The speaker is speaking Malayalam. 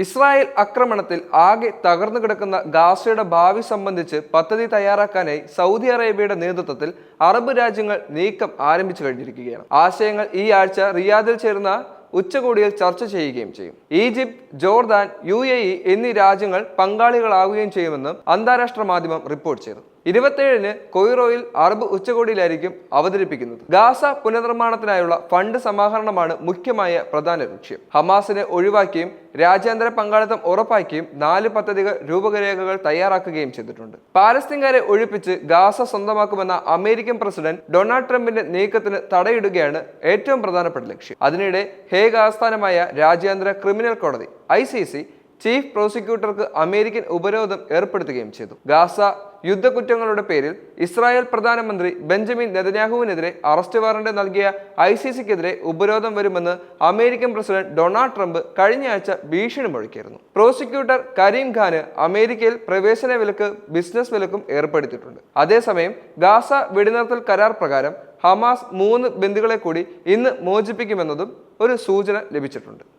ഇസ്രായേൽ ആക്രമണത്തിൽ ആകെ തകർന്നു കിടക്കുന്ന ഗാസയുടെ ഭാവി സംബന്ധിച്ച് പദ്ധതി തയ്യാറാക്കാനായി സൗദി അറേബ്യയുടെ നേതൃത്വത്തിൽ അറബ് രാജ്യങ്ങൾ നീക്കം ആരംഭിച്ചു കഴിഞ്ഞിരിക്കുകയാണ്. ആശയങ്ങൾ ഈ ആഴ്ച റിയാദിൽ ചേർന്ന ഉച്ചകോടിയിൽ ചർച്ച ചെയ്യുകയും ചെയ്യും. ഈജിപ്ത്, ജോർദാൻ, UAE എന്നീ രാജ്യങ്ങൾ പങ്കാളികളാവുകയും ചെയ്യുമെന്ന് അന്താരാഷ്ട്ര മാധ്യമം റിപ്പോർട്ട് ചെയ്തു. 27-ന് കൊയ്റോയിൽ അറബ് ഉച്ചകോടിയിലായിരിക്കും അവതരിപ്പിക്കുന്നത്. ഗാസ പുനർനിർമ്മാണത്തിനായുള്ള ഫണ്ട് സമാഹരണമാണ് മുഖ്യമായ പ്രധാന ലക്ഷ്യം. ഹമാസിനെ ഒഴിവാക്കിയും രാജ്യാന്തര പങ്കാളിത്തം ഉറപ്പാക്കിയും 4 പദ്ധതികൾ രൂപരേഖകൾ തയ്യാറാക്കുകയും ചെയ്തിട്ടുണ്ട്. പാലസ്തീൻകാരെ ഒഴിപ്പിച്ച് ഗാസ സ്വന്തമാക്കുമെന്ന അമേരിക്കൻ പ്രസിഡന്റ് ഡൊണാൾഡ് ട്രംപിന്റെ നീക്കത്തിന് തടയിടുകയാണ് ഏറ്റവും പ്രധാനപ്പെട്ട ലക്ഷ്യം. അതിനിടെ ഹേഗ് ആസ്ഥാനമായ രാജ്യാന്തര ക്രിമിനൽ കോടതി ICC ചീഫ് പ്രോസിക്യൂട്ടർക്ക് അമേരിക്കൻ ഉപരോധം ഏർപ്പെടുത്തുകയും ചെയ്തു. ഗാസ യുദ്ധക്കുറ്റങ്ങളുടെ പേരിൽ ഇസ്രായേൽ പ്രധാനമന്ത്രി ബെഞ്ചമിൻ നെതന്യാഹുവിനെതിരെ അറസ്റ്റ് വാറന്റ് നൽകിയ ICCക്കെതിരെ ഉപരോധം വരുമെന്ന് അമേരിക്കൻ പ്രസിഡന്റ് ഡൊണാൾഡ് ട്രംപ് കഴിഞ്ഞയാഴ്ച ഭീഷണി മുഴക്കിയിരുന്നു. പ്രോസിക്യൂട്ടർ കരീം ഖാന് അമേരിക്കയിൽ പ്രവേശന വിലക്ക്, ബിസിനസ് വിലക്കും ഏർപ്പെടുത്തിയിട്ടുണ്ട്. അതേസമയം ഗാസ വെടിനിർത്തൽ കരാർ പ്രകാരം ഹമാസ് 3 ബന്ദികളെ കൂടി ഇന്ന് മോചിപ്പിക്കുമെന്നതും ഒരു സൂചന ലഭിച്ചിട്ടുണ്ട്.